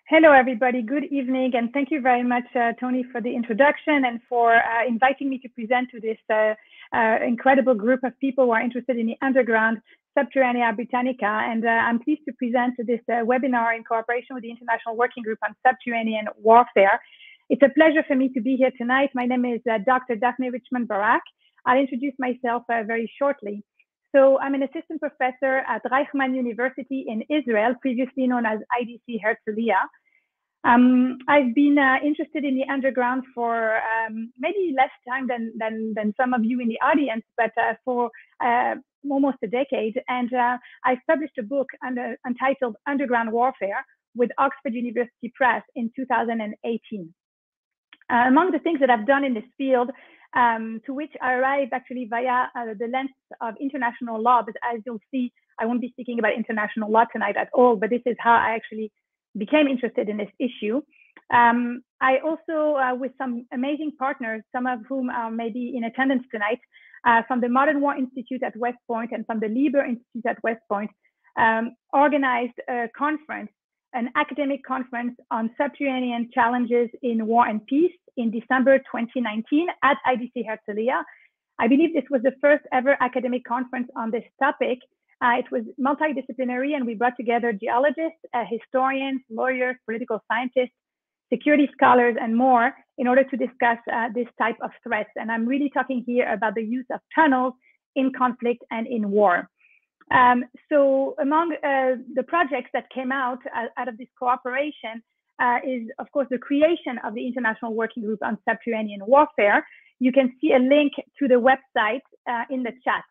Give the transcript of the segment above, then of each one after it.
Hello, everybody. Good evening, and thank you very much, Tony, for the introduction and for inviting me to present to this incredible group of people who are interested in the underground Subterranean Britannica. And I'm pleased to present this webinar in cooperation with the International Working Group on Subterranean Warfare. It's a pleasure for me to be here tonight. My name is Dr. Daphné Richemond-Barak. I'll introduce myself very shortly. So I'm an assistant professor at Reichman University in Israel, previously known as IDC Herzliya. I've been interested in the underground for maybe less time than some of you in the audience, but for almost a decade. And I've published a book entitled Underground Warfare with Oxford University Press in 2018. Among the things that I've done in this field, to which I arrived actually via the lens of international law, but as you'll see, I won't be speaking about international law tonight at all, but this is how I actually became interested in this issue. I also, with some amazing partners, some of whom are maybe in attendance tonight, from the Modern War Institute at West Point and from the Lieber Institute at West Point, organized a conference, an academic conference on subterranean challenges in war and peace in December 2019 at IDC Herzliya. I believe this was the first ever academic conference on this topic. It was multidisciplinary, and we brought together geologists, historians, lawyers, political scientists, security scholars, and more in order to discuss this type of threats. And I'm really talking here about the use of tunnels in conflict and in war. So among the projects that came out of this cooperation is, of course, the creation of the International Working Group on Subterranean Warfare. You can see a link to the website in the chat.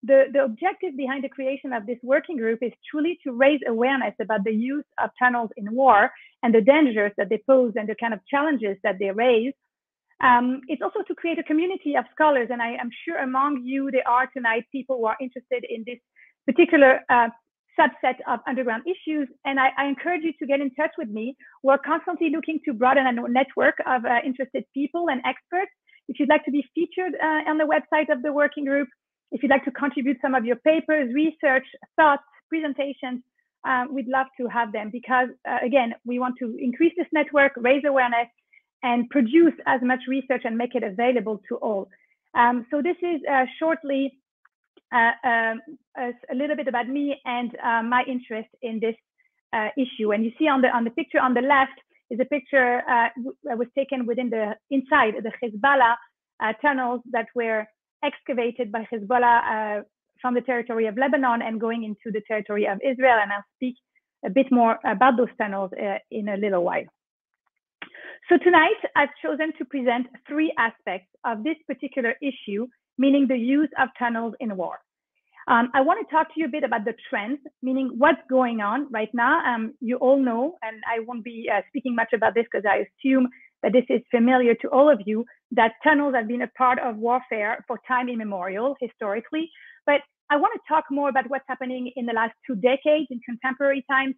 The objective behind the creation of this working group is truly to raise awareness about the use of tunnels in war and the dangers that they pose and the kind of challenges that they raise. It's also to create a community of scholars, and I am sure among you there are tonight people who are interested in this particular subset of underground issues, and I encourage you to get in touch with me. We're constantly looking to broaden a network of interested people and experts. If you'd like to be featured on the website of the working group, if you'd like to contribute some of your papers, research, thoughts, presentations, we'd love to have them because, again, we want to increase this network, raise awareness, and produce as much research and make it available to all. So this is shortly a little bit about me and my interest in this issue. And you see on the picture on the left is a picture that was taken inside the Hezbollah tunnels that were excavated by Hezbollah from the territory of Lebanon and going into the territory of Israel. And I'll speak a bit more about those tunnels in a little while. So tonight, I've chosen to present three aspects of this particular issue, meaning the use of tunnels in war. I want to talk to you a bit about the trends, meaning what's going on right now. You all know, and I won't be speaking much about this because I assume that this is familiar to all of you, that tunnels have been a part of warfare for time immemorial, historically. But I want to talk more about what's happening in the last 2 decades in contemporary times,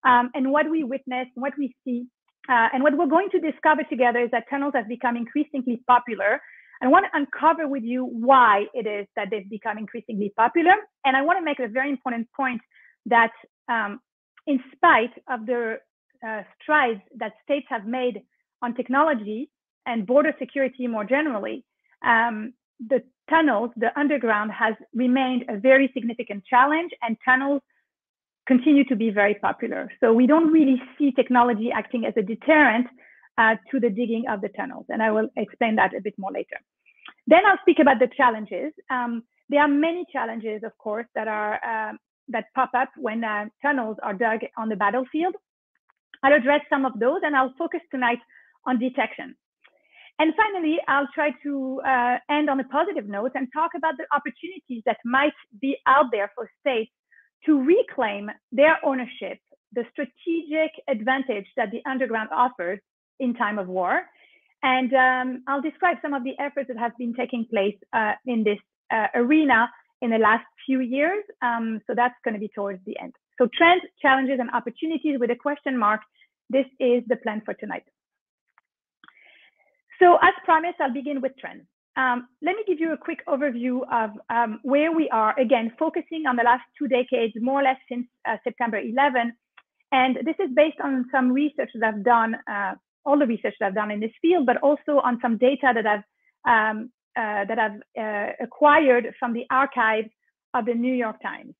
and what we witness, what we see. And what we're going to discover together is that tunnels have become increasingly popular. I want to uncover with you why it is that they've become increasingly popular. And I want to make a very important point that in spite of the strides that states have made on technology and border security more generally, the tunnels, the underground has remained a very significant challenge, and tunnels continue to be very popular. So we don't really see technology acting as a deterrent to the digging of the tunnels. And I will explain that a bit more later. Then I'll speak about the challenges. There are many challenges, of course, that pop up when tunnels are dug on the battlefield. I'll address some of those, and I'll focus tonight on detection. And finally, I'll try to end on a positive note and talk about the opportunities that might be out there for states to reclaim their ownership, the strategic advantage that the underground offers in time of war. And I'll describe some of the efforts that have been taking place in this arena in the last few years. So that's going to be towards the end. So trends, challenges, and opportunities with a question mark. This is the plan for tonight. So as promised, I'll begin with trends. Let me give you a quick overview of where we are, again, focusing on the last 2 decades, more or less since September 11, And this is based on some research that I've done, all the research that I've done in this field, but also on some data that I've acquired from the archives of the New York Times.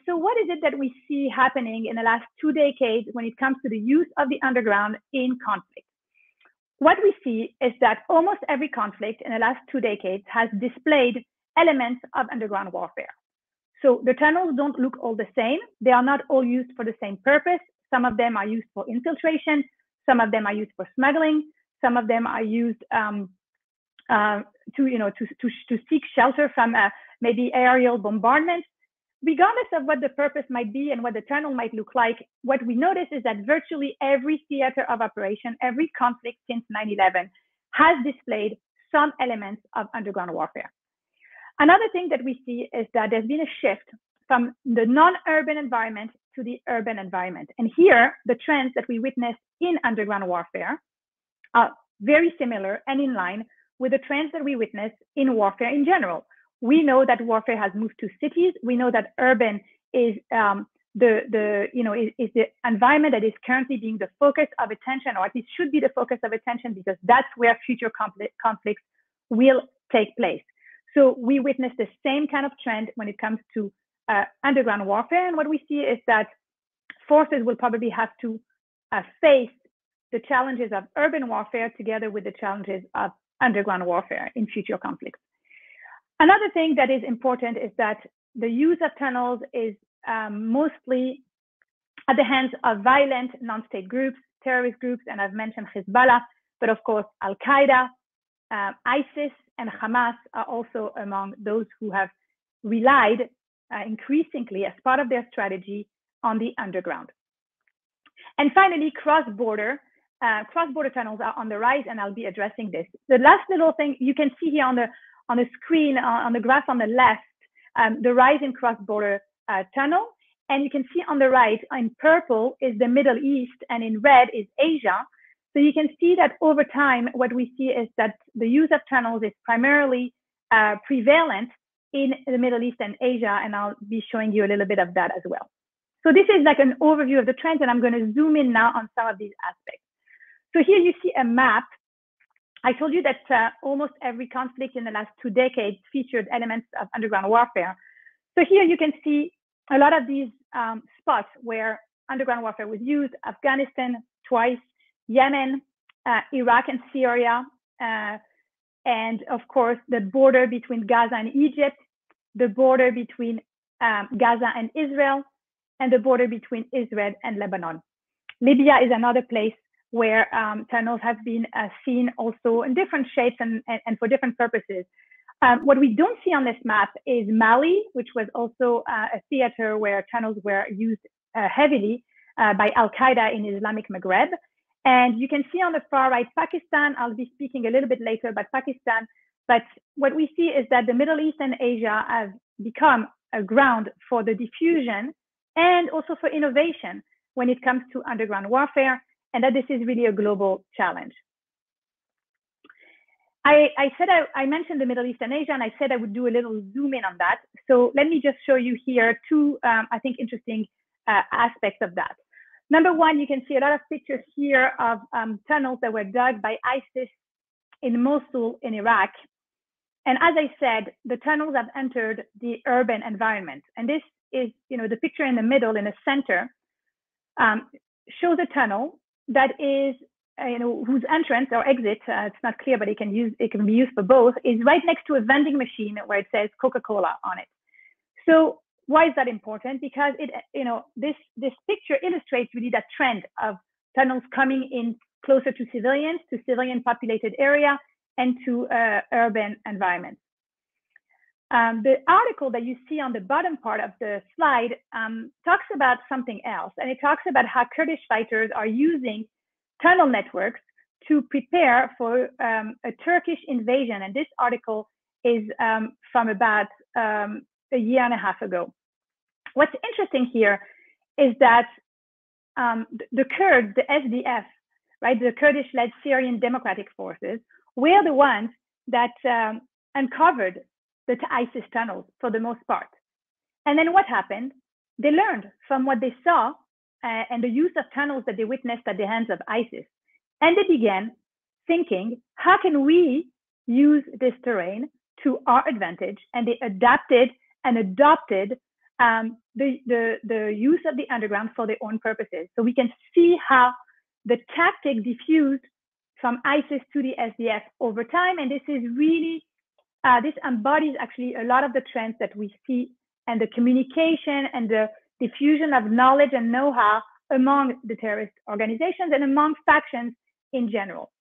So what is it that we see happening in the last 2 decades when it comes to the use of the underground in conflict? What we see is that almost every conflict in the last 2 decades has displayed elements of underground warfare. So the tunnels don't look all the same. They are not all used for the same purpose. Some of them are used for infiltration. Some of them are used for smuggling. Some of them are used to seek shelter from maybe aerial bombardment. Regardless of what the purpose might be and what the tunnel might look like, what we notice is that virtually every theater of operation, every conflict since 9/11 has displayed some elements of underground warfare. Another thing that we see is that there's been a shift from the non-urban environment to the urban environment. And here, the trends that we witness in underground warfare are very similar and in line with the trends that we witness in warfare in general. We know that warfare has moved to cities. We know that urban is the environment that is currently being the focus of attention, or at least should be the focus of attention, because that's where future conflicts will take place. So we witness the same kind of trend when it comes to underground warfare. And what we see is that forces will probably have to face the challenges of urban warfare together with the challenges of underground warfare in future conflicts. Another thing that is important is that the use of tunnels is mostly at the hands of violent non-state groups, terrorist groups, and I've mentioned Hezbollah, but of course, Al-Qaeda, ISIS, and Hamas are also among those who have relied increasingly as part of their strategy on the underground. And finally, cross-border tunnels are on the rise, and I'll be addressing this. The last little thing you can see here on the screen, on the graph on the left, the rise in cross-border tunnel. And you can see on the right, in purple is the Middle East, and in red is Asia. So you can see that over time, what we see is that the use of tunnels is primarily prevalent in the Middle East and Asia, and I'll be showing you a little bit of that as well. So this is like an overview of the trends, and I'm going to zoom in now on some of these aspects. So here you see a map. I told you that almost every conflict in the last 2 decades featured elements of underground warfare. So here you can see a lot of these spots where underground warfare was used: Afghanistan twice, Yemen, Iraq and Syria, and of course the border between Gaza and Egypt, the border between Gaza and Israel, and the border between Israel and Lebanon. Libya is another place where tunnels have been seen also in different shapes and for different purposes. What we don't see on this map is Mali, which was also a theater where tunnels were used heavily by Al-Qaeda in Islamic Maghreb. And you can see on the far right, Pakistan. I'll be speaking a little bit later about Pakistan. But what we see is that the Middle East and Asia have become a ground for the diffusion and also for innovation when it comes to underground warfare, and that this is really a global challenge. I mentioned the Middle East and Asia, and I said I would do a little zoom in on that. So let me just show you here two, I think, interesting aspects of that. Number one, you can see a lot of pictures here of tunnels that were dug by ISIS in Mosul in Iraq. And as I said, the tunnels have entered the urban environment. And this is, the picture in the middle, in the center, shows a tunnel that is, whose entrance or exit, it's not clear, but it can be used for both, is right next to a vending machine where it says Coca-Cola on it. So why is that important? Because this picture illustrates really that trend of tunnels coming in closer to civilians, to civilian populated area, and to urban environments. The article that you see on the bottom part of the slide talks about something else, and it talks about how Kurdish fighters are using tunnel networks to prepare for a Turkish invasion. And this article is from about a year and a half ago. What's interesting here is that the Kurds, the SDF, right, the Kurdish-led Syrian Democratic Forces, were the ones that uncovered the ISIS tunnels for the most part. And then what happened? They learned from what they saw, and the use of tunnels that they witnessed at the hands of ISIS. And they began thinking, how can we use this terrain to our advantage? And they adapted and adopted the use of the underground for their own purposes. So we can see how the tactic diffused from ISIS to the SDF over time. And this is really, this embodies actually a lot of the trends that we see, and the communication and the diffusion of knowledge and know-how among the terrorist organizations and among factions in general.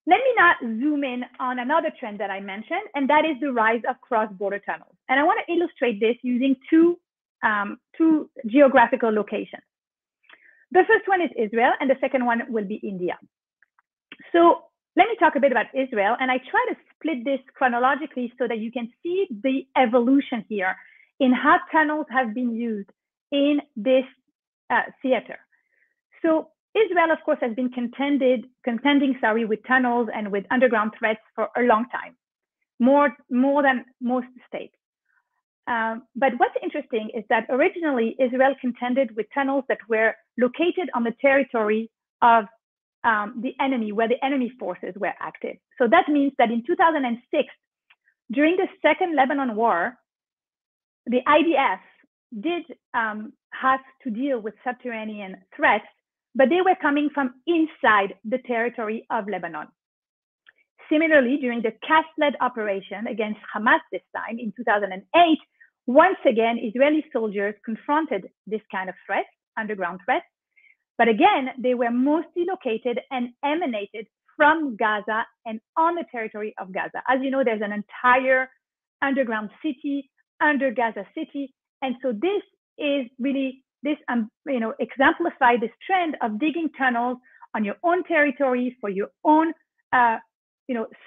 Let me now zoom in on another trend that I mentioned, and that is the rise of cross-border tunnels. And I want to illustrate this using two geographical locations. The first one is Israel, and the second one will be India. So let me talk a bit about Israel, and I try to split this chronologically so that you can see the evolution here in how tunnels have been used in this theater. So Israel, of course, has been contending with tunnels and with underground threats for a long time, more than most states. But what's interesting is that originally Israel contended with tunnels that were located on the territory of the enemy, where the enemy forces were active. So that means that in 2006, during the Second Lebanon War, the IDF did have to deal with subterranean threats, but they were coming from inside the territory of Lebanon. Similarly, during the CAS-led operation against Hamas this time in 2008, once again, Israeli soldiers confronted this kind of threat, underground threats, but again, they were mostly located and emanated from Gaza and on the territory of Gaza. As you know, there's an entire underground city under Gaza City. And so this is really, this exemplified this trend of digging tunnels on your own territory for your own,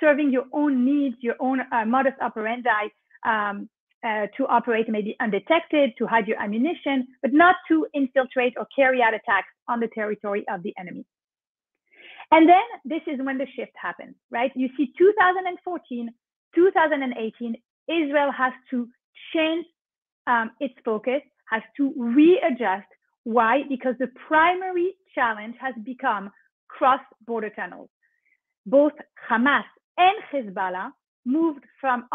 serving your own needs, your own modus operandi, to operate maybe undetected, to hide your ammunition, but not to infiltrate or carry out attacks on the territory of the enemy. And then this is when the shift happens, right? You see 2014, 2018, Israel has to change its focus, has to readjust. Why? Because the primary challenge has become cross-border tunnels. Both Hamas and Hezbollah moved from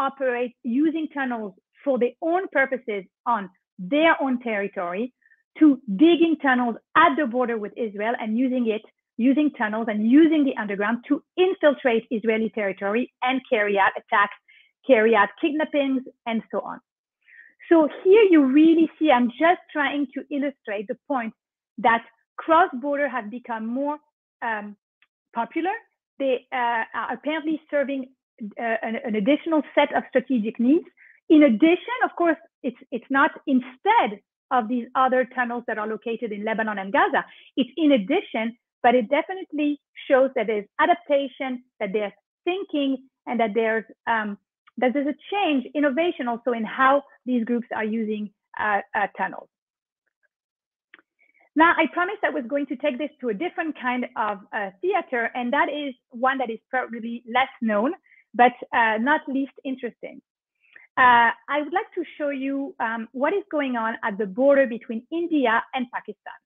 using tunnels for their own purposes on their own territory to digging tunnels at the border with Israel and using tunnels and using the underground to infiltrate Israeli territory and carry out attacks, carry out kidnappings, and so on. So here you really see, I'm just trying to illustrate the point that cross-border have become more popular. They are apparently serving an additional set of strategic needs. In addition, of course, it's not instead of these other tunnels that are located in Lebanon and Gaza. It's in addition, but it definitely shows that there's adaptation, that there's thinking, and that there's a change, innovation also in how these groups are using tunnels. Now, I promised I was going to take this to a different kind of theater, and that is one that is probably less known, but not least interesting. I would like to show you what is going on at the border between India and Pakistan.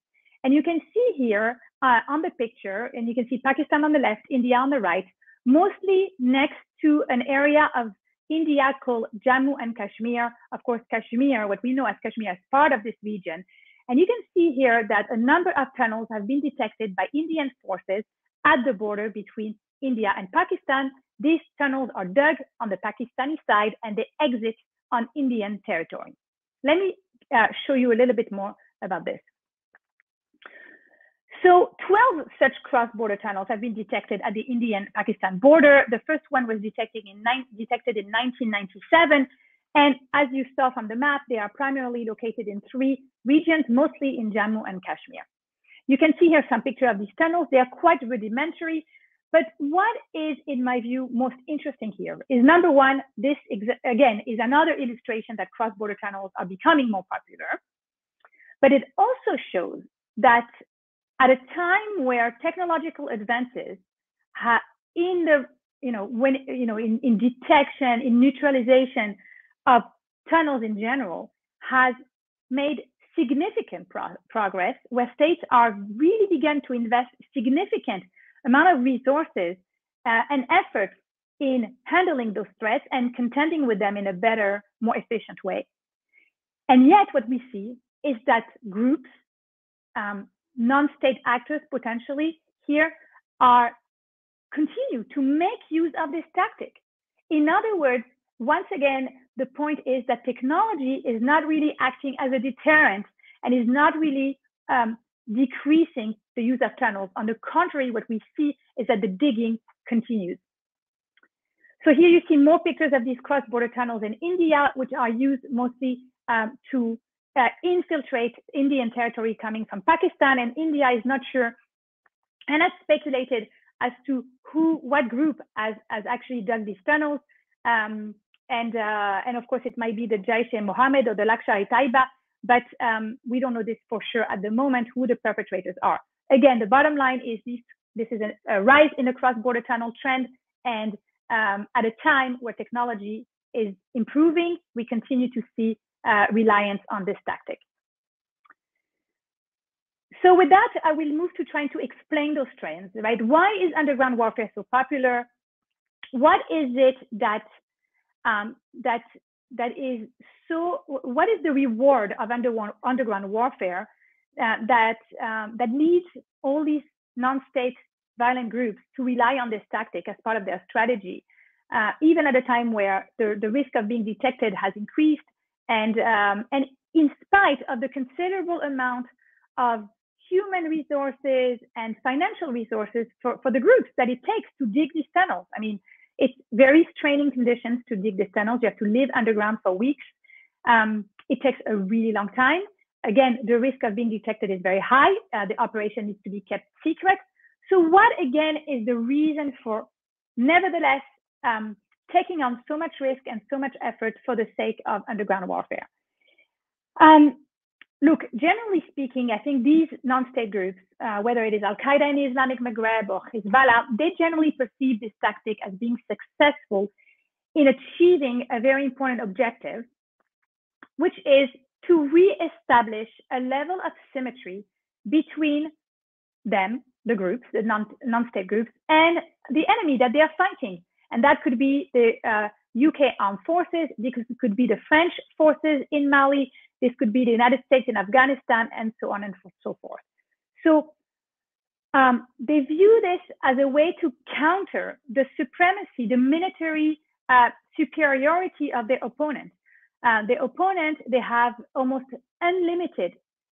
And you can see here on the picture, and you can see Pakistan on the left, India on the right, mostly next to an area of India called Jammu and Kashmir. Of course, Kashmir, what we know as Kashmir, is part of this region. And you can see here that a number of tunnels have been detected by Indian forces at the border between India and Pakistan. These tunnels are dug on the Pakistani side and they exit on Indian territory. Let me show you a little bit more about this. So 12 such cross-border tunnels have been detected at the Indian-Pakistan border. The first one was detected in 1997. And as you saw from the map, they are primarily located in 3 regions, mostly in Jammu and Kashmir. You can see here some pictures of these tunnels. They are quite rudimentary. But what is, in my view, most interesting here is, number one, this again is another illustration that cross-border tunnels are becoming more popular. But it also shows that at a time where technological advances in detection, in neutralization of tunnels in general, has made significant progress, where states are really began to invest significant amount of resources and effort in handling those threats and contending with them in a better, more efficient way. And yet what we see is that groups, non-state actors potentially here, continue to make use of this tactic. In other words, once again, the point is that technology is not really acting as a deterrent and is not really decreasing the use of tunnels. On the contrary, what we see is that the digging continues. So here you see more pictures of these cross-border tunnels in India, which are used mostly to infiltrate Indian territory coming from Pakistan, and India is not sure and has speculated as to what group has actually dug these tunnels. And of course, it might be the Jaish-e-Mohammed or the Lashkar-e-Taiba, but we don't know this for sure at the moment who the perpetrators are. Again, the bottom line is this is a rise in the cross-border tunnel trend, and at a time where technology is improving, we continue to see reliance on this tactic. So with that, I will move to trying to explain those trends, right? Why is underground warfare so popular? What is it that is so? What is the reward of underground warfare that leads all these non-state violent groups to rely on this tactic as part of their strategy, even at a time where the risk of being detected has increased, and in spite of the considerable amount of human resources and financial resources for the groups that it takes to dig these tunnels. I mean, it's very straining conditions to dig these tunnels. You have to live underground for weeks. It takes a really long time. Again, the risk of being detected is very high. The operation needs to be kept secret. So what, again, is the reason for, nevertheless, taking on so much risk and so much effort for the sake of underground warfare? Look, generally speaking, I think these non-state groups, whether it is Al-Qaeda in the Islamic Maghreb or Hezbollah, they generally perceive this tactic as being successful in achieving a very important objective, which is to re-establish a level of symmetry between them, the groups, the non-state groups, and the enemy that they are fighting. And that could be the UK armed forces, this could be the French forces in Mali, this could be the United States in Afghanistan, and so on and so forth. So they view this as a way to counter the supremacy, the military superiority of their opponent. They have almost unlimited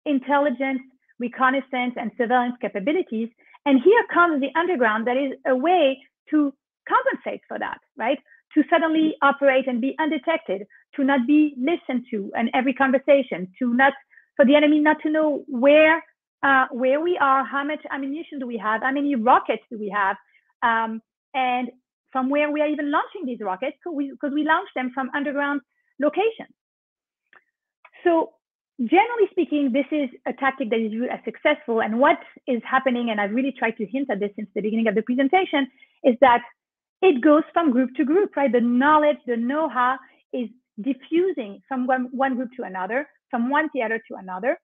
intelligence, reconnaissance, and surveillance capabilities. And here comes the underground that is a way to compensate for that, right? To suddenly operate and be undetected, to not be listened to in every conversation, for the enemy not to know where we are, how much ammunition do we have, how many rockets do we have, and from where we are even launching these rockets, because we launch them from underground locations. So generally speaking, this is a tactic that is viewed as successful. And what is happening, and I've really tried to hint at this since the beginning of the presentation, is that it goes from group to group, right? The knowledge, the know-how is diffusing from one group to another, from one theater to another.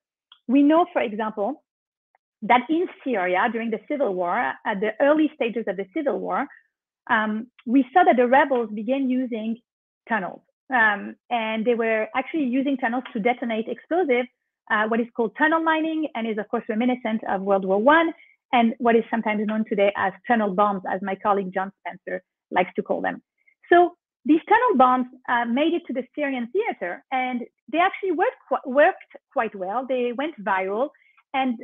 We know, for example, that in Syria, during the civil war, at the early stages of the civil war, we saw that the rebels began using tunnels. And they were actually using tunnels to detonate explosives, what is called tunnel mining, and is, of course, reminiscent of World War I, and what is sometimes known today as tunnel bombs, as my colleague John Spencer likes to call them. So these tunnel bombs made it to the Syrian theater, and they actually worked quite well. They went viral, and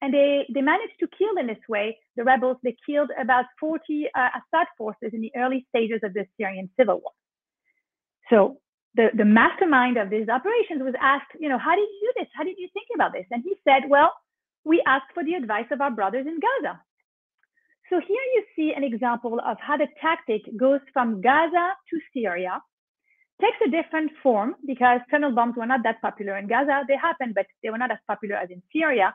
they managed to kill in this way the rebels. They killed about 40 Assad forces in the early stages of the Syrian civil war. So the mastermind of these operations was asked, how did you do this? How did you think about this? And he said, well, we asked for the advice of our brothers in Gaza. So here you see an example of how the tactic goes from Gaza to Syria, takes a different form because tunnel bombs were not that popular in Gaza. They happened, but they were not as popular as in Syria.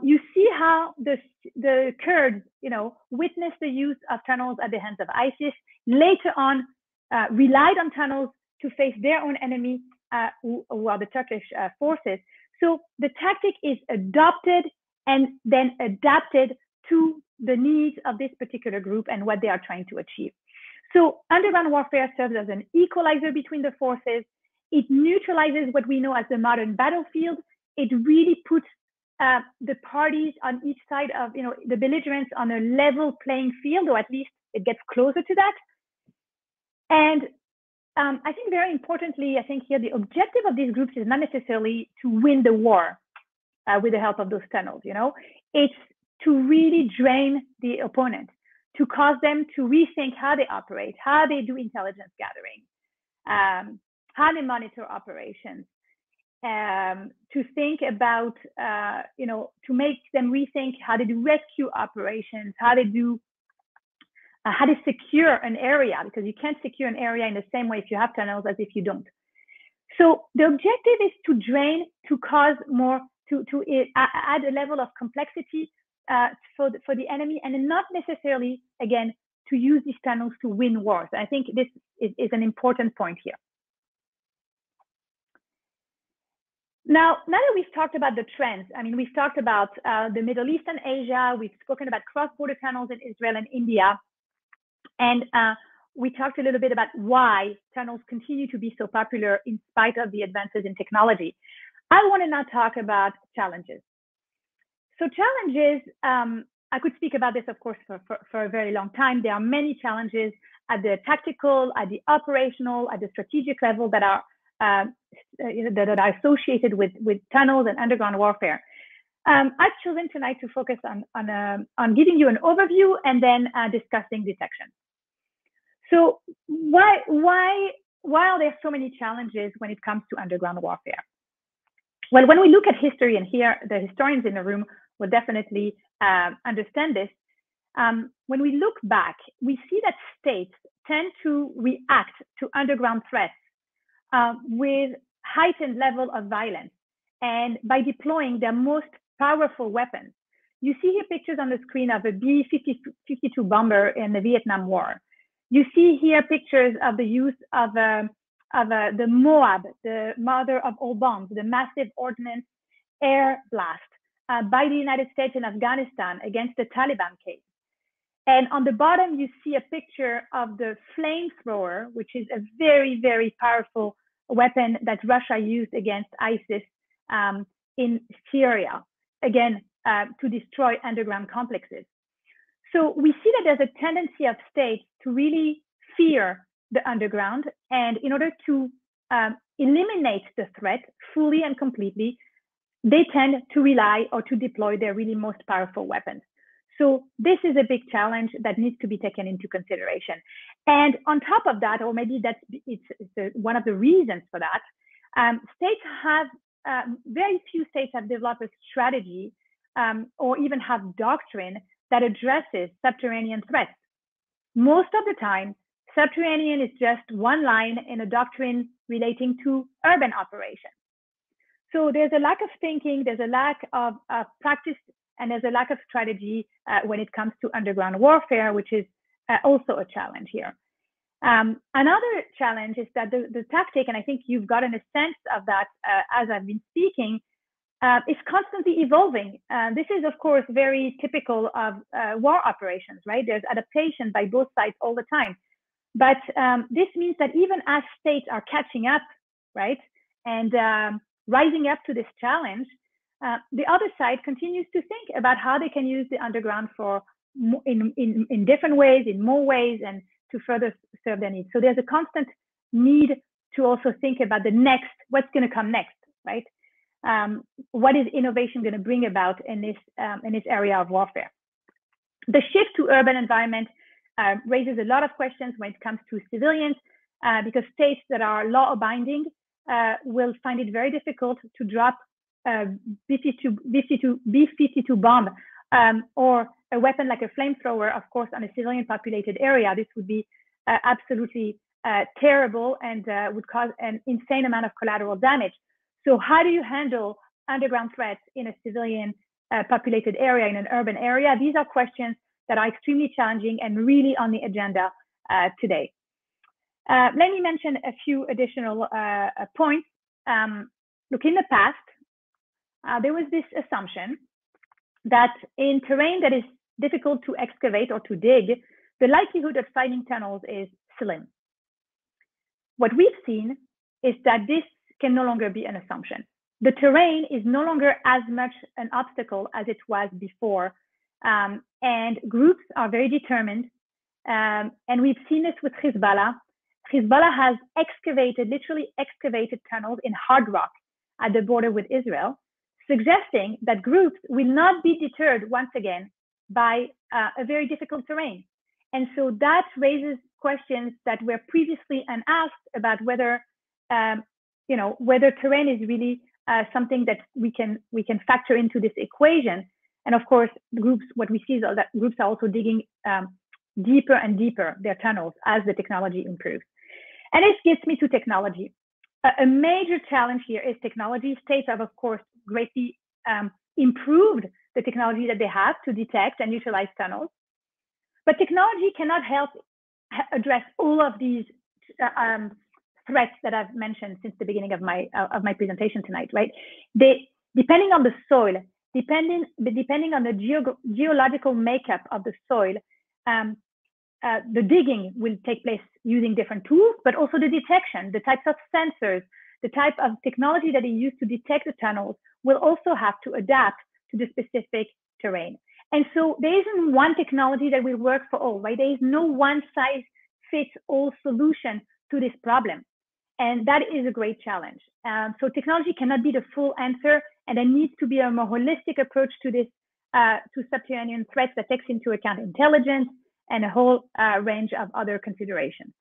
You see how the Kurds, witnessed the use of tunnels at the hands of ISIS, later on relied on tunnels to face their own enemy, who are the Turkish forces. So the tactic is adopted and then adapted to the needs of this particular group and what they are trying to achieve. So underground warfare serves as an equalizer between the forces. It neutralizes what we know as the modern battlefield. It really puts the parties on each side of, the belligerents on a level playing field, or at least it gets closer to that. And I think very importantly, I think here the objective of these groups is not necessarily to win the war with the help of those tunnels, It's to really drain the opponent, to cause them to rethink how they operate, how they do intelligence gathering, how they monitor operations, to think about, to make them rethink how they do rescue operations, how they secure an area, because you can't secure an area in the same way if you have tunnels as if you don't. So the objective is to drain, to cause more, to add a level of complexity for the enemy, and not necessarily, again, to use these tunnels to win wars. I think this is an important point here. Now that we've talked about the trends, we've talked about the Middle East and Asia, we've spoken about cross-border tunnels in Israel and India, and we talked a little bit about why tunnels continue to be so popular in spite of the advances in technology. I want to now talk about challenges. So challenges, I could speak about this, of course, for a very long time. There are many challenges at the tactical, at the operational, at the strategic level that are that are associated with tunnels and underground warfare. I've chosen tonight to focus on giving you an overview and then discussing detection. So why are there so many challenges when it comes to underground warfare? Well, when we look at history, and here the historians in the room will definitely understand this, when we look back, we see that states tend to react to underground threats with heightened level of violence, and by deploying their most powerful weapons. You see here pictures on the screen of a B-52 bomber in the Vietnam War. You see here pictures of the use of the MOAB, the mother of all bombs, the massive ordnance air blast by the United States in Afghanistan against the Taliban case. And on the bottom, you see a picture of the flamethrower, which is a very, very powerful weapon that Russia used against ISIS in Syria, again, to destroy underground complexes. So we see that there's a tendency of states to really fear the underground, and in order to eliminate the threat fully and completely, they tend to rely or to deploy their really most powerful weapons. So this is a big challenge that needs to be taken into consideration. And on top of that, or maybe it's one of the reasons for that, states have, very few states have developed a strategy or even have doctrine that addresses subterranean threats. Most of the time, subterranean is just one line in a doctrine relating to urban operations. So there's a lack of thinking, there's a lack of practice, and there's a lack of strategy when it comes to underground warfare, which is also a challenge here. Another challenge is that the tactic, and I think you've gotten a sense of that as I've been speaking, is constantly evolving. This is, of course, very typical of war operations, right? There's adaptation by both sides all the time. But this means that even as states are catching up, right, and rising up to this challenge, the other side continues to think about how they can use the underground for in different ways, in more ways, and to further serve their needs. So there's a constant need to also think about the next, what's going to come next, right? What is innovation going to bring about in this area of warfare? The shift to urban environment raises a lot of questions when it comes to civilians, because states that are law-abiding will find it very difficult to drop B-52 bomb or a weapon like a flamethrower, of course, on a civilian populated area. This would be absolutely terrible and would cause an insane amount of collateral damage. So how do you handle underground threats in a civilian populated area, in an urban area? These are questions that are extremely challenging and really on the agenda today. Let me mention a few additional points. look, in the past, there was this assumption that in terrain that is difficult to excavate or to dig, the likelihood of finding tunnels is slim. What we've seen is that this can no longer be an assumption. The terrain is no longer as much an obstacle as it was before, and groups are very determined. And we've seen this with Hezbollah. Hezbollah has literally excavated tunnels in hard rock at the border with Israel, suggesting that groups will not be deterred once again by a very difficult terrain. And so that raises questions that were previously unasked about whether, whether terrain is really something that we can factor into this equation. And of course, what we see is that groups are also digging deeper and deeper their tunnels as the technology improves. And this gets me to technology. A major challenge here is technology. States have, of course, greatly improved the technology that they have to detect and utilize tunnels. But technology cannot help address all of these threats that I've mentioned since the beginning of my presentation tonight, right? Depending on the soil, depending on the geological makeup of the soil, the digging will take place using different tools, but also the detection, the types of sensors, the type of technology that is used to detect the tunnels will also have to adapt to the specific terrain. And so there isn't one technology that will work for all, right? There is no one size fits all solution to this problem. And that is a great challenge. So technology cannot be the full answer, and there needs to be a more holistic approach to this, to subterranean threats that takes into account intelligence and a whole range of other considerations.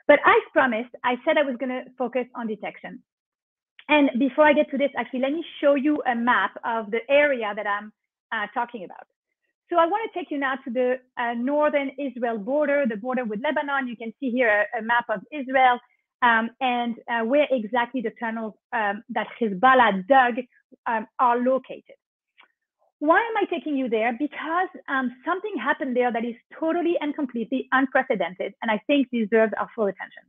But as promised, I said I was going to focus on detection. And before I get to this, actually, let me show you a map of the area that I'm talking about. So I want to take you now to the northern Israel border, the border with Lebanon. You can see here a map of Israel and where exactly the tunnels that Hezbollah dug are located. Why am I taking you there? Because something happened there that is totally and completely unprecedented, and I think deserves our full attention.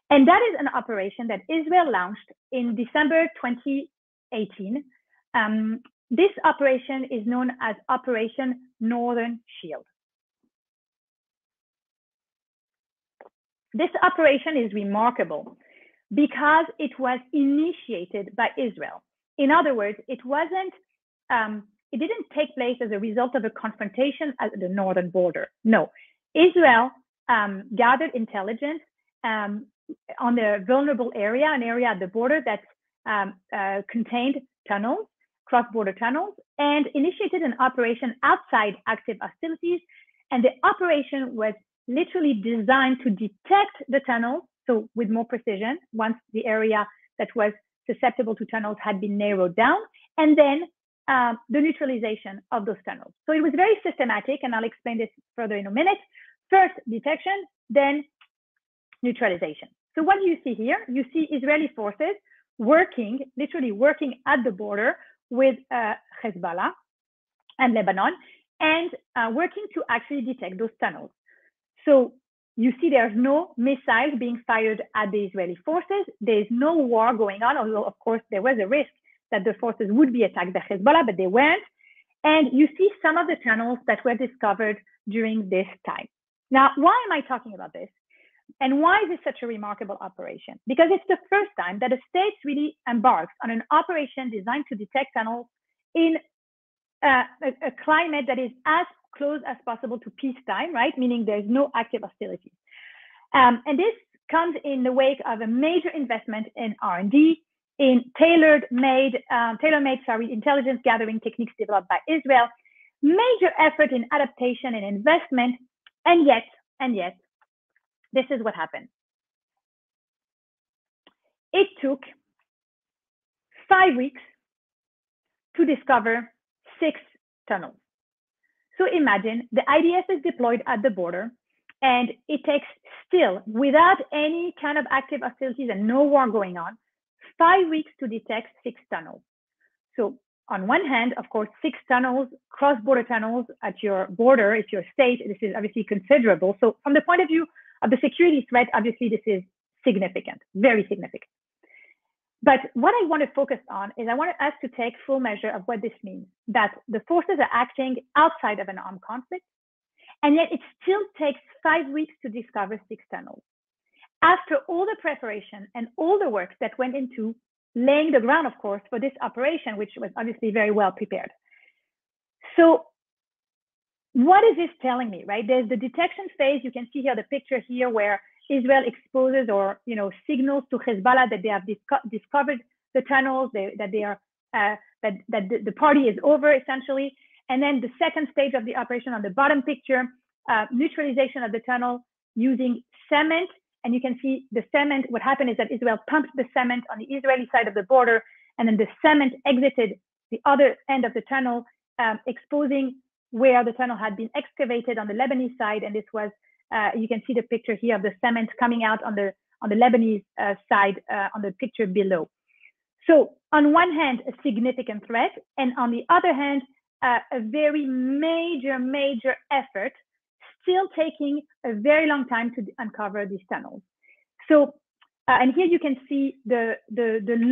And that is an operation that Israel launched in December 2018. This operation is known as Operation Northern Shield. This operation is remarkable because it was initiated by Israel. In other words, it didn't take place as a result of a confrontation at the northern border. No, Israel gathered intelligence on the vulnerable area, an area at the border that contained tunnels, cross-border tunnels, and initiated an operation outside active hostilities. And the operation was literally designed to detect the tunnels, so with more precision, once the area that was susceptible to tunnels had been narrowed down, and then the neutralization of those tunnels. So it was very systematic, and I'll explain this further in a minute. First, detection, then neutralization. So what do you see here? You see Israeli forces literally working at the border with Hezbollah and Lebanon, and working to actually detect those tunnels. So you see there's no missiles being fired at the Israeli forces. There's no war going on, although of course there was a risk that the forces would be attacked by Hezbollah, but they weren't. And you see some of the tunnels that were discovered during this time. Now, why am I talking about this? And why is this such a remarkable operation? Because it's the first time that a state really embarks on an operation designed to detect tunnels in a climate that is as close as possible to peacetime, right? Meaning there's no active hostility. And this comes in the wake of a major investment in R&D, in tailor-made intelligence gathering techniques developed by Israel, major effort in adaptation and investment, and yet, this is what happened. It took 5 weeks to discover 6 tunnels. So imagine the IDF is deployed at the border, and it takes still, without any kind of active hostilities and no war going on, 5 weeks to detect 6 tunnels. So on one hand, of course, 6 tunnels, cross-border tunnels at your border, if your state, this is obviously considerable. So from the point of view of the security threat, obviously this is significant, very significant. But what I want to focus on is I want us to take full measure of what this means, that the forces are acting outside of an armed conflict, and yet it still takes 5 weeks to discover 6 tunnels. After all the preparation and all the work that went into laying the ground, of course, for this operation, which was obviously very well prepared. So what is this telling me, right? There's the detection phase. You can see here the picture here where Israel exposes or signals to Hezbollah that they have discovered the tunnels, that the party is over essentially. And then the second stage of the operation on the bottom picture, neutralization of the tunnel using cement. And you can see the cement. What happened is that Israel pumped the cement on the Israeli side of the border, and then the cement exited the other end of the tunnel, exposing where the tunnel had been excavated on the Lebanese side. And this was, you can see the picture here of the cement coming out on the Lebanese side on the picture below. So on one hand, a significant threat, and on the other hand, a very major effort, still taking a very long time to uncover these tunnels. So, and here you can see the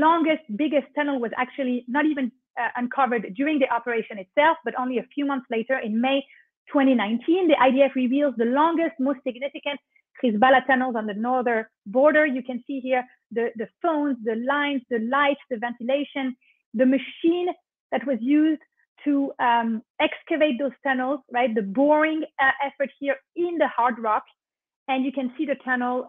longest, biggest tunnel was actually not even uncovered during the operation itself, but only a few months later in May 2019. The IDF reveals the longest, most significant Hezbollah tunnels on the northern border. You can see here the phones, the lines, the lights, the ventilation, the machine that was used to excavate those tunnels, right? The boring effort here in the hard rock. And you can see the tunnel,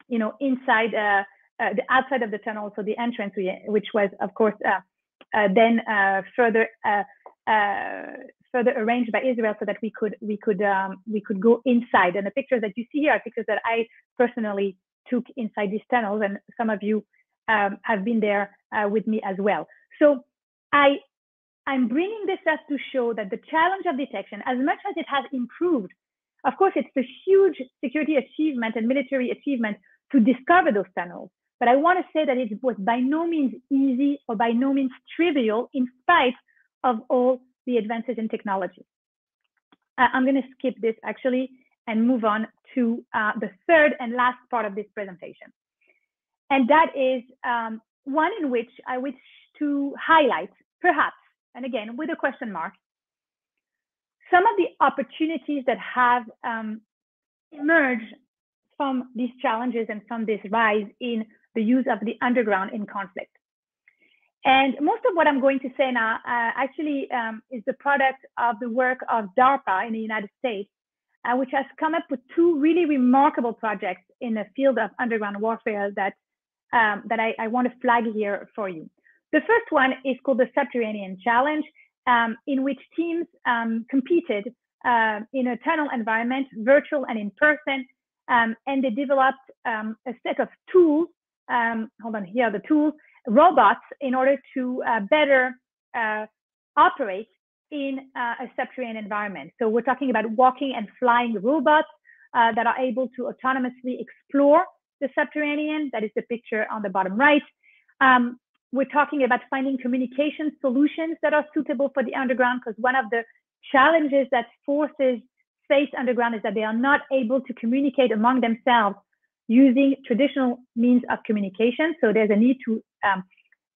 inside the outside of the tunnel, so the entrance, which was, of course, then further arranged by Israel so that we could go inside. And the pictures that you see here are pictures that I personally took inside these tunnels, and some of you have been there with me as well. So I'm bringing this up to show that the challenge of detection, as much as it has improved, of course, it's a huge security achievement and military achievement to discover those tunnels. But I want to say that it was by no means easy or by no means trivial in spite of all the advances in technology. I'm going to skip this actually and move on to the third and last part of this presentation. And that is one in which I wish to highlight, perhaps, and again, with a question mark, some of the opportunities that have emerged from these challenges and from this rise in the use of the underground in conflict. And most of what I'm going to say now actually is the product of the work of DARPA in the United States, which has come up with 2 really remarkable projects in the field of underground warfare that I want to flag here for you. The first one is called the Subterranean Challenge, in which teams competed in a tunnel environment, virtual and in person, and they developed a set of tools, hold on, here are the tools, robots, in order to better operate in a subterranean environment. So we're talking about walking and flying robots that are able to autonomously explore the subterranean. That is the picture on the bottom right. We're talking about finding communication solutions that are suitable for the underground, because one of the challenges that forces face underground is that they are not able to communicate among themselves using traditional means of communication. So there's a need to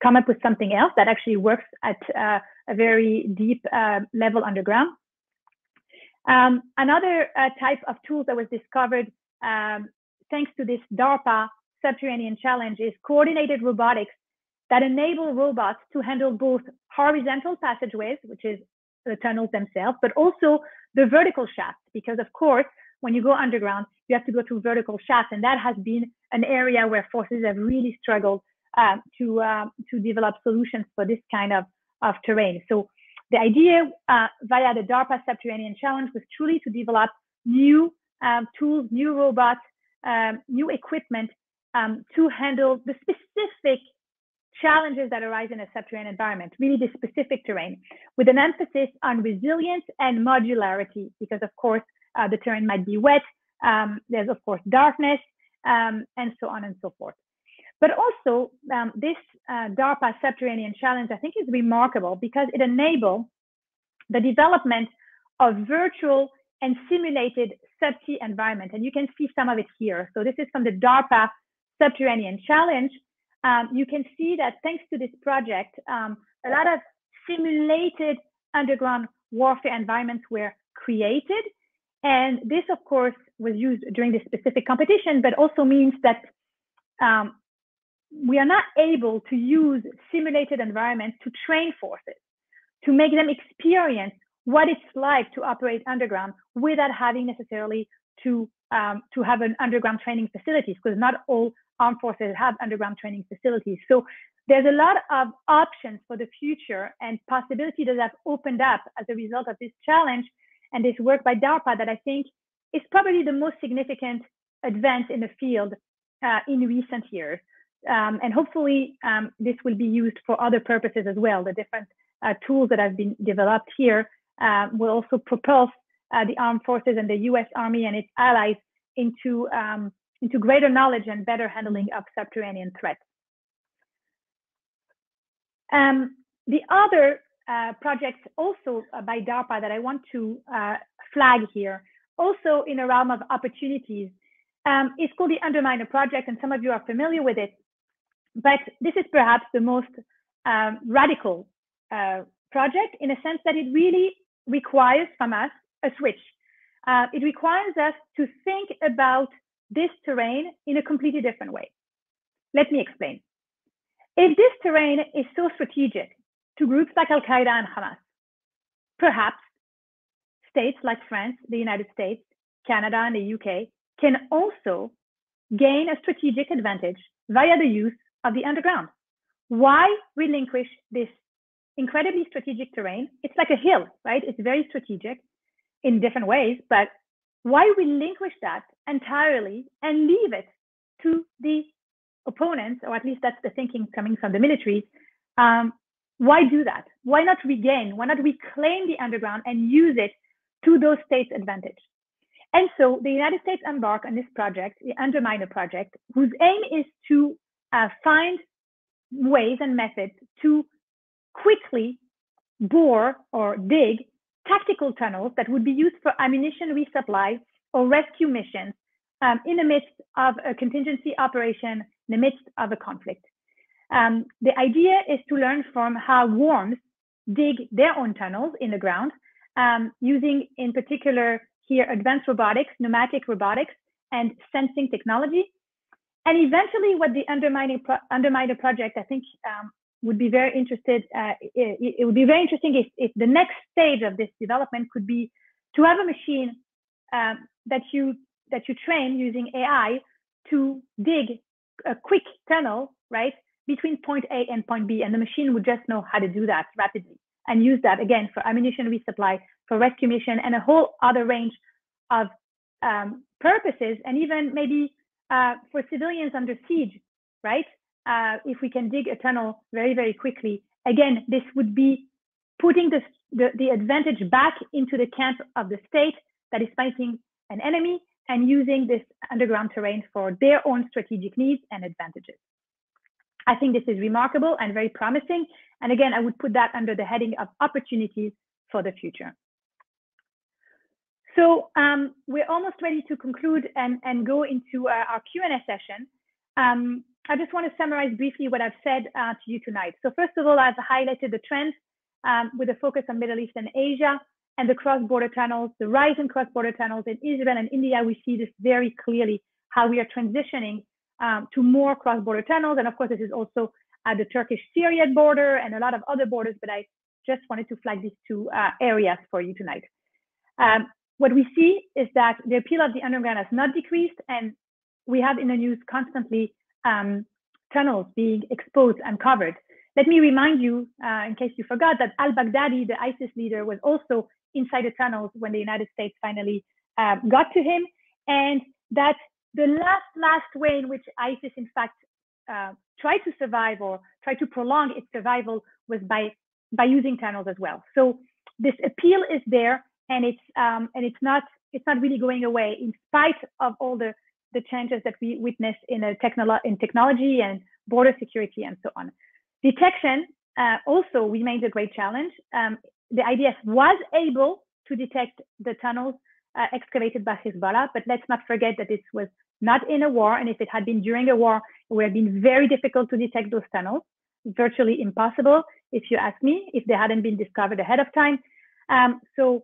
come up with something else that actually works at a very deep level underground. Another type of tools that was discovered thanks to this DARPA Subterranean Challenge is coordinated robotics that enable robots to handle both horizontal passageways, which is the tunnels themselves, but also the vertical shafts, because of course, when you go underground, you have to go through vertical shafts, and that has been an area where forces have really struggled to develop solutions for this kind of terrain. So the idea via the DARPA Subterranean Challenge was truly to develop new tools, new robots, new equipment to handle the specific challenges that arise in a subterranean environment, really the specific terrain, with an emphasis on resilience and modularity, because of course, the terrain might be wet, there's of course darkness, and so on and so forth. But also, this DARPA Subterranean Challenge, I think, is remarkable because it enabled the development of virtual and simulated subsea environment. And you can see some of it here. So this is from the DARPA Subterranean Challenge, you can see that thanks to this project, a lot of simulated underground warfare environments were created. And this, of course, was used during this specific competition, but also means that we are not able to use simulated environments to train forces, to make them experience what it's like to operate underground without having necessarily to have an underground training facilities, because not all armed forces have underground training facilities. So there's a lot of options for the future and possibilities that have opened up as a result of this challenge and this work by DARPA that I think is probably the most significant advance in the field in recent years. And hopefully this will be used for other purposes as well. The different tools that have been developed here will also propel the armed forces and the US Army and its allies into greater knowledge and better handling of subterranean threats. The other projects also by DARPA that I want to flag here, also in a realm of opportunities, is called the Underminer Project, and some of you are familiar with it. But this is perhaps the most radical project in a sense that it really requires from us a switch. It requires us to think about this terrain in a completely different way. Let me explain. If this terrain is so strategic to groups like Al-Qaeda and Hamas, perhaps states like France, the United States, Canada, and the UK can also gain a strategic advantage via the use of the underground. Why relinquish this incredibly strategic terrain? It's like a hill, right? It's very strategic in different ways, but why relinquish that entirely and leave it to the opponents, or at least that's the thinking coming from the militaries? Why do that? Why not regain? Why not reclaim the underground and use it to those states' advantage? And so the United States embarked on this project, the Underminer Project, whose aim is to find ways and methods to quickly bore or dig tactical tunnels that would be used for ammunition resupply or rescue missions in the midst of a contingency operation, in the midst of a conflict. The idea is to learn from how worms dig their own tunnels in the ground, using in particular here advanced robotics, pneumatic robotics, and sensing technology. And eventually what the Underminer Project, I think, would be very interested, it would be very interesting if the next stage of this development could be to have a machine that you train using AI to dig a quick tunnel, right, between point A and point B, and the machine would just know how to do that rapidly and use that again for ammunition resupply, for rescue mission, and a whole other range of purposes, and even maybe for civilians under siege, right? If we can dig a tunnel very, very quickly, again, this would be putting the advantage back into the camp of the state that is fighting an enemy and using this underground terrain for their own strategic needs and advantages. I think this is remarkable and very promising. And again, I would put that under the heading of opportunities for the future. So we're almost ready to conclude and go into our Q&A session. I just want to summarize briefly what I've said to you tonight. So first of all, I've highlighted the trends with a focus on Middle East and Asia and the cross-border tunnels, the rise in cross-border tunnels in Israel and India. We see this very clearly, how we are transitioning to more cross-border tunnels. And of course, this is also at the Turkish-Syrian border and a lot of other borders, but I just wanted to flag these two areas for you tonight. What we see is that the appeal of the underground has not decreased, and we have in the news constantly tunnels being exposed and covered. Let me remind you, in case you forgot, that al-Baghdadi, the ISIS leader, was also inside the tunnels when the United States finally got to him, and that the last way in which ISIS, in fact, tried to survive or tried to prolong its survival was by using tunnels as well. So this appeal is there, and it's not really going away in spite of all the changes that we witness in technology and border security and so on. Detection also remains a great challenge. The IDF was able to detect the tunnels excavated by Hezbollah. But let's not forget that this was not in a war, and if it had been during a war, it would have been very difficult to detect those tunnels, virtually impossible, if you ask me, if they hadn't been discovered ahead of time. So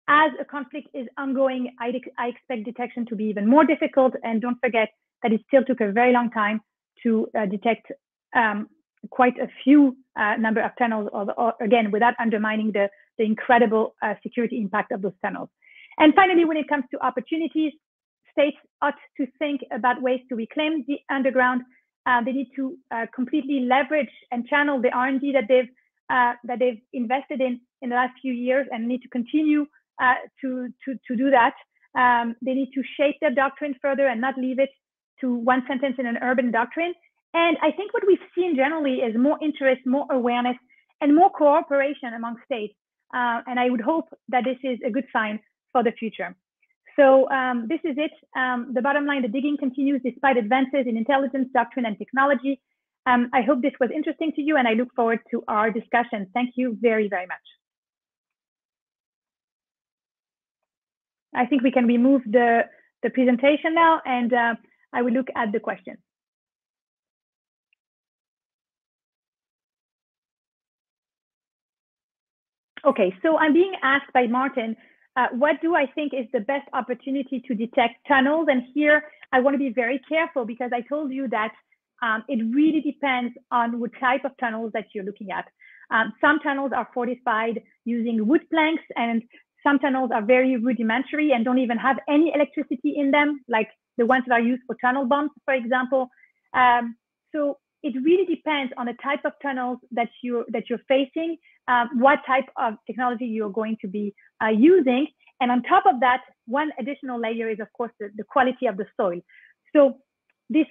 as a conflict is ongoing, I expect detection to be even more difficult. And don't forget that it still took a very long time to detect quite a few number of tunnels, or again, without undermining the incredible security impact of those tunnels. And finally, when it comes to opportunities, states ought to think about ways to reclaim the underground. They need to completely leverage and channel the R&D that they've invested in the last few years, and need to continue to do that. They need to shape their doctrine further and not leave it to one sentence in an urban doctrine. And I think what we've seen generally is more interest, more awareness, and more cooperation among states. And I would hope that this is a good sign for the future. So this is it. The bottom line, the digging continues despite advances in intelligence, doctrine, and technology. I hope this was interesting to you, and I look forward to our discussion. Thank you very, very much. I think we can remove the presentation now, and I will look at the questions. Okay, so I'm being asked by Martin, what do I think is the best opportunity to detect tunnels? And here I want to be very careful, because I told you that it really depends on what type of tunnels that you're looking at. Some tunnels are fortified using wood planks, and some tunnels are very rudimentary and don't even have any electricity in them, like the ones that are used for tunnel bombs, for example. So it really depends on the type of tunnels that you're facing, what type of technology you're going to be using. And on top of that, one additional layer is, of course, the quality of the soil. So this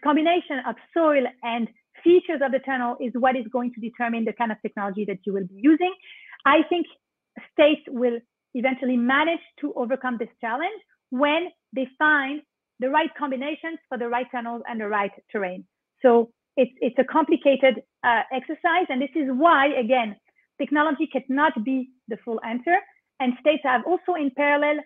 combination of soil and features of the tunnel is what is going to determine the kind of technology that you will be using. I think states will eventually manage to overcome this challenge when they find the right combinations for the right tunnels and the right terrain. So it's a complicated exercise, and this is why, again, technology cannot be the full answer. And states have also, in parallel,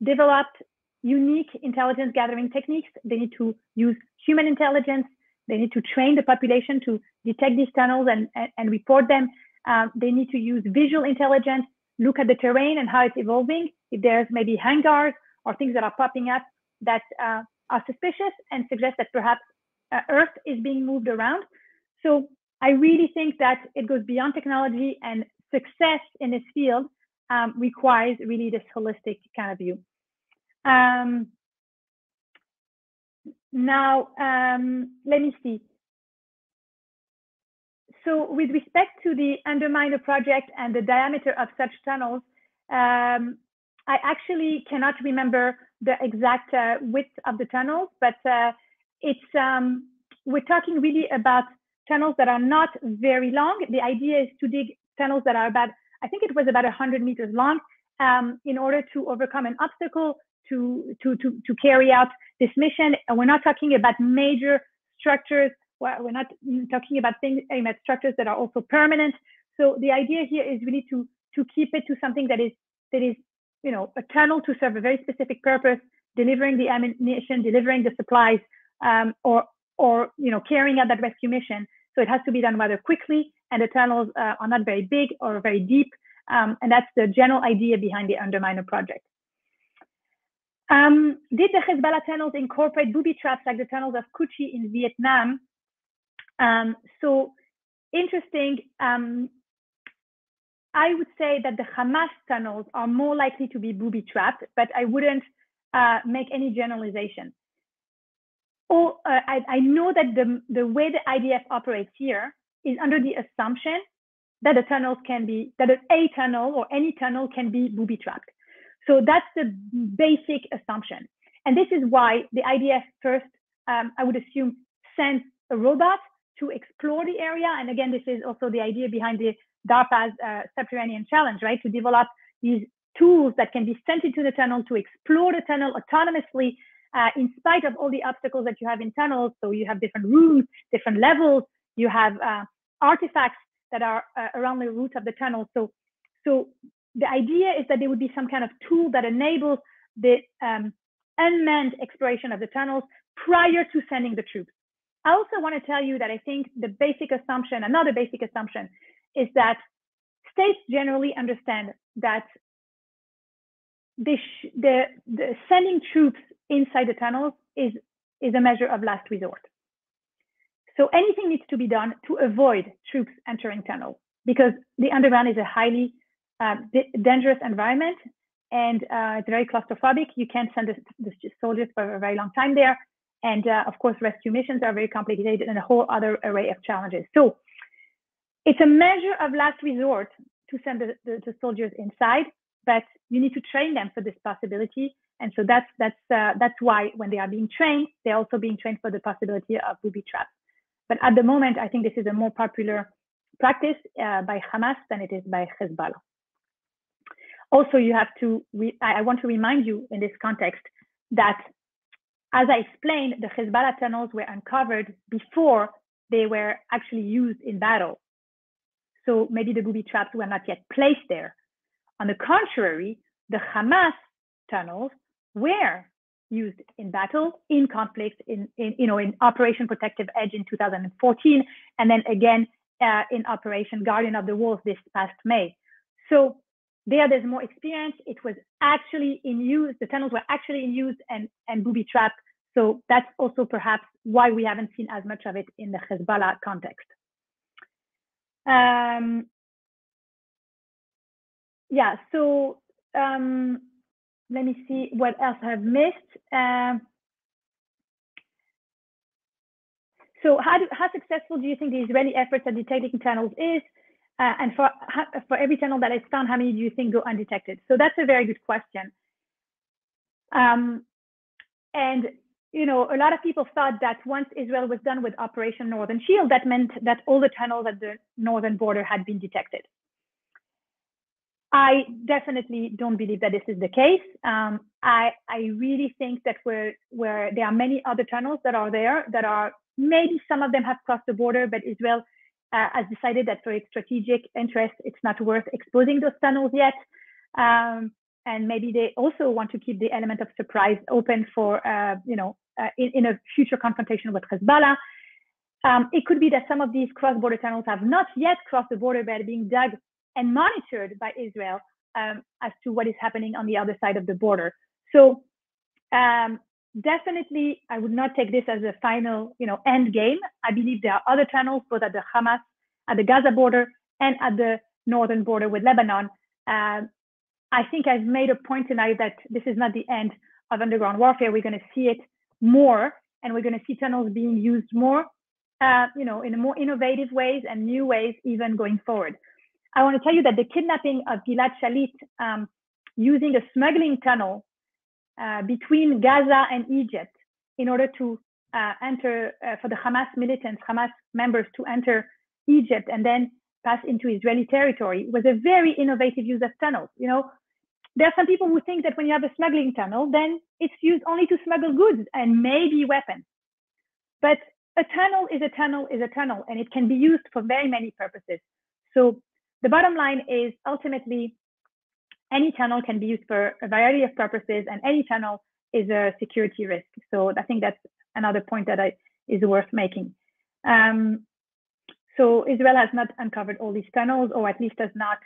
developed unique intelligence gathering techniques. They need to use human intelligence. They need to train the population to detect these tunnels and report them. They need to use visual intelligence, look at the terrain and how it's evolving. If there's maybe hangars or things that are popping up that are suspicious and suggest that perhaps Earth is being moved around. So I really think that it goes beyond technology, and success in this field requires really this holistic kind of view. Now, let me see. So with respect to the Underminer Project and the diameter of such tunnels, I actually cannot remember the exact width of the tunnels, but we're talking really about tunnels that are not very long. The idea is to dig tunnels that are about, I think it was about 100 meters long, in order to overcome an obstacle to carry out this mission. And we're not talking about major structures. Well, we're not talking about structures that are also permanent. So the idea here is really to keep it to something that is a tunnel to serve a very specific purpose, delivering the ammunition, delivering the supplies, or carrying out that rescue mission. So it has to be done rather quickly, and the tunnels are not very big or very deep. And that's the general idea behind the Underminer Project. Did the Hezbollah tunnels incorporate booby traps like the tunnels of Kuchi in Vietnam? So interesting. I would say that the Hamas tunnels are more likely to be booby trapped, but I wouldn't make any generalization. I know that the way the IDF operates here is under the assumption that the tunnels that a tunnel or any tunnel can be booby trapped. So that's the basic assumption. And this is why the IDF first, I would assume, sends a robot to explore the area. And again, this is also the idea behind the DARPA's Subterranean Challenge, right? To develop these tools that can be sent into the tunnel to explore the tunnel autonomously, in spite of all the obstacles that you have in tunnels. So you have different rooms, different levels, you have artifacts that are around the route of the tunnel. So the idea is that there would be some kind of tool that enables the unmanned exploration of the tunnels prior to sending the troops. I also want to tell you that I think the basic assumption, another basic assumption, is that states generally understand that the sending troops inside the tunnels is a measure of last resort. So anything needs to be done to avoid troops entering tunnels, because the underground is a highly dangerous environment, and it's very claustrophobic. You can't send the soldiers for a very long time there. And of course, rescue missions are very complicated and a whole other array of challenges. So it's a measure of last resort to send the soldiers inside, but you need to train them for this possibility. And so that's why when they are being trained, they're also being trained for the possibility of booby traps. But at the moment, I think this is a more popular practice by Hamas than it is by Hezbollah. Also, you have to, I want to remind you in this context that, as I explained, the Hezbollah tunnels were uncovered before they were actually used in battle. So maybe the booby traps were not yet placed there. On the contrary, the Hamas tunnels were used in battle, in conflict, in Operation Protective Edge in 2014, and then again in Operation Guardian of the Walls this past May. So there's more experience. It was actually in use. The tunnels were actually in use and booby trapped. So that's also perhaps why we haven't seen as much of it in the Hezbollah context. Yeah, so let me see what else I've missed. So how successful do you think the Israeli efforts at detecting tunnels is? And for every tunnel that is found, how many do you think go undetected? So that's a very good question. And, a lot of people thought that once Israel was done with Operation Northern Shield, that meant that all the tunnels at the northern border had been detected. I definitely don't believe that this is the case. I really think that where there are many other tunnels that are there, that are maybe some of them have crossed the border, but Israel has decided that for its strategic interest, it's not worth exposing those tunnels yet. And maybe they also want to keep the element of surprise open for, in a future confrontation with Hezbollah. It could be that some of these cross-border tunnels have not yet crossed the border, but are being dug and monitored by Israel as to what is happening on the other side of the border. So definitely, I would not take this as a final, end game. I believe there are other tunnels, both at the Hamas, at the Gaza border, and at the northern border with Lebanon. I think I've made a point tonight that this is not the end of underground warfare. We're going to see it more, and we're going to see tunnels being used more, in more innovative ways and new ways, even going forward. I want to tell you that the kidnapping of Gilad Shalit using a smuggling tunnel between Gaza and Egypt in order to enter, for the Hamas militants, Hamas members to enter Egypt and then pass into Israeli territory was a very innovative use of tunnels. There are some people who think that when you have a smuggling tunnel, then it's used only to smuggle goods and maybe weapons. But a tunnel is a tunnel is a tunnel, and it can be used for very many purposes. So the bottom line is ultimately any tunnel can be used for a variety of purposes, and any tunnel is a security risk. So I think that's another point that is worth making. So Israel has not uncovered all these tunnels, or at least has not,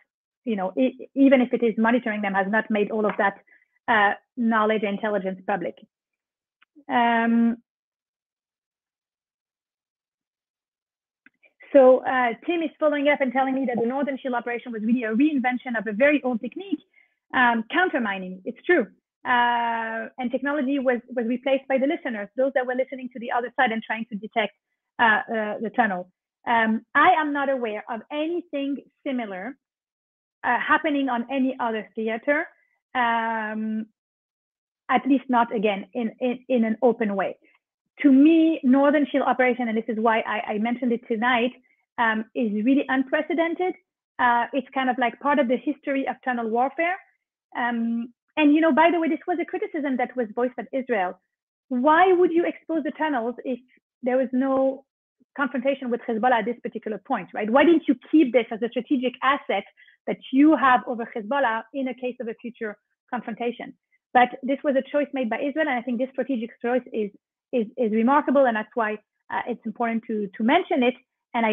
even if it is monitoring them, has not made all of that knowledge and intelligence public. So Tim is following up and telling me that the Northern Shield operation was really a reinvention of a very old technique, countermining. It's true. And technology was replaced by the listeners, those that were listening to the other side and trying to detect the tunnel. I am not aware of anything similar happening on any other theater, at least not, again, in an open way. To me, Northern Shield operation, and this is why I mentioned it tonight, is really unprecedented. It's kind of like part of the history of tunnel warfare. And, by the way, this was a criticism that was voiced at Israel. Why would you expose the tunnels if there was no confrontation with Hezbollah at this particular point, right? Why didn't you keep this as a strategic asset that you have over Hezbollah in a case of a future confrontation? But this was a choice made by Israel, and I think this strategic choice is remarkable, and that's why it's important to mention it. And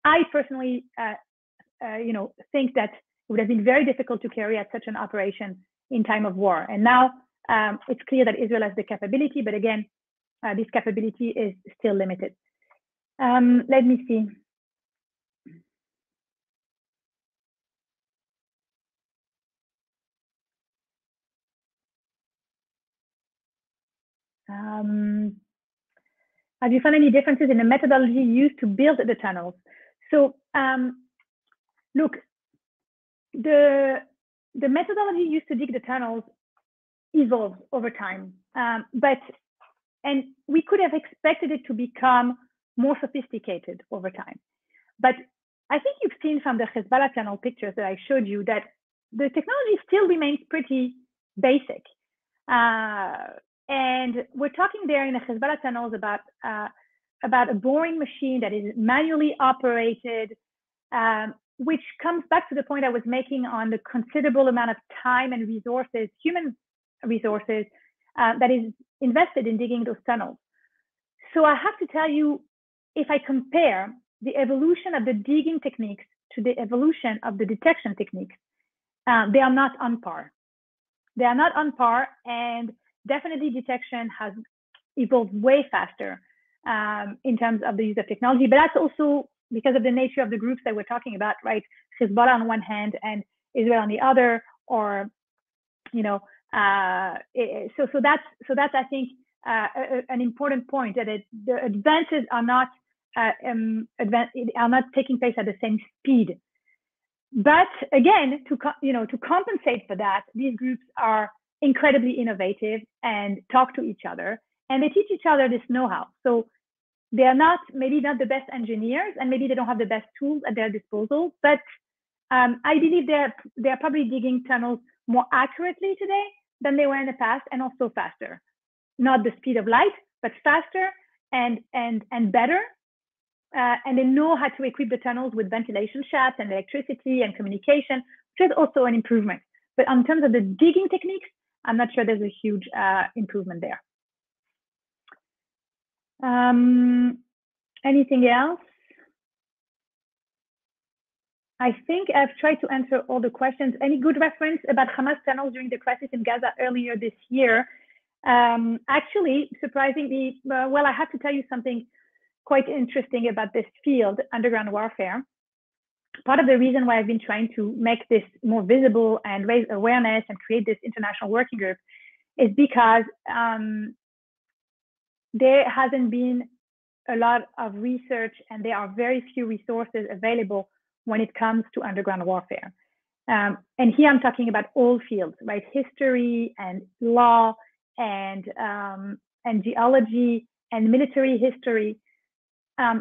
I personally, think that it would have been very difficult to carry out such an operation in time of war. And now it's clear that Israel has the capability, but again, this capability is still limited. Let me see. Have you found any differences in the methodology used to build the tunnels? So look, the methodology used to dig the tunnels evolved over time, and we could have expected it to become more sophisticated over time. But I think you've seen from the Hezbollah tunnel pictures that I showed you that the technology still remains pretty basic. And we're talking there in the Hezbollah tunnels about a boring machine that is manually operated, which comes back to the point I was making on the considerable amount of time and resources, human resources, that is invested in digging those tunnels. So I have to tell you, if I compare the evolution of the digging techniques to the evolution of the detection techniques, they are not on par. They are not on par, and definitely detection has evolved way faster in terms of the use of technology. But that's also because of the nature of the groups that we're talking about, right? Hezbollah on one hand and Israel on the other, or so that's I think an important point, that the advances are not taking place at the same speed. But again, to compensate for that, these groups are incredibly innovative and talk to each other, and they teach each other this know-how. So they are maybe not the best engineers, and maybe they don't have the best tools at their disposal, but I believe they're probably digging tunnels more accurately today than they were in the past, and also faster. Not the speed of light, but faster and better. And they know how to equip the tunnels with ventilation shafts and electricity and communication, which is also an improvement. But in terms of the digging techniques, I'm not sure there's a huge improvement there. Anything else? I think I've tried to answer all the questions. Any good reference about Hamas tunnels during the crisis in Gaza earlier this year? Actually, surprisingly, well, I have to tell you something quite interesting about this field, underground warfare. Part of the reason why I've been trying to make this more visible and raise awareness and create this international working group is because there hasn't been a lot of research, and there are very few resources available when it comes to underground warfare. And here I'm talking about all fields, right? History and law and geology and military history.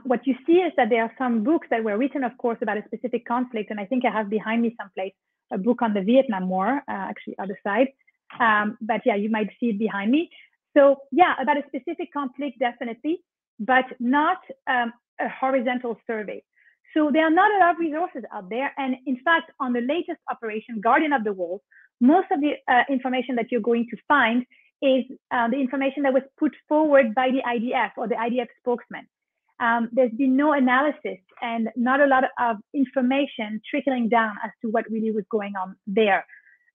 What you see is that there are some books that were written, of course, about a specific conflict. And I think I have behind me someplace a book on the Vietnam War, actually other side. But yeah, you might see it behind me. So yeah, about a specific conflict, definitely, but not a horizontal survey. So there are not a lot of resources out there. And in fact, on the latest operation, Guardian of the Walls, most of the information that you're going to find is the information that was put forward by the IDF or the IDF spokesman. There's been no analysis and not a lot of information trickling down as to what really was going on there.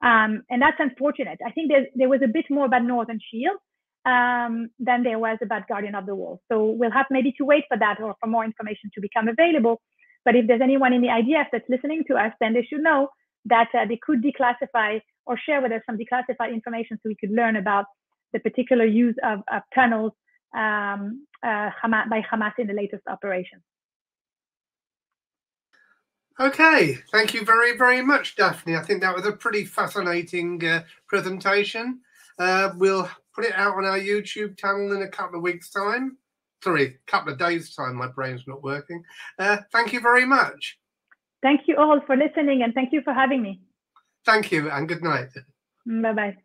And that's unfortunate. I think there was a bit more about Northern Shield than there was about Guardian of the Wall. So we'll have maybe to wait for that or for more information to become available. But if there's anyone in the IDF that's listening to us, then they should know that they could declassify or share with us some declassified information so we could learn about the particular use of tunnels by Hamas in the latest operation. Okay, thank you very, very much, Daphné. I think that was a pretty fascinating presentation. We'll put it out on our YouTube channel in a couple of weeks' time. Sorry, a couple of days' time. My brain's not working. Thank you very much. Thank you all for listening, and thank you for having me. Thank you, and good night. Bye-bye.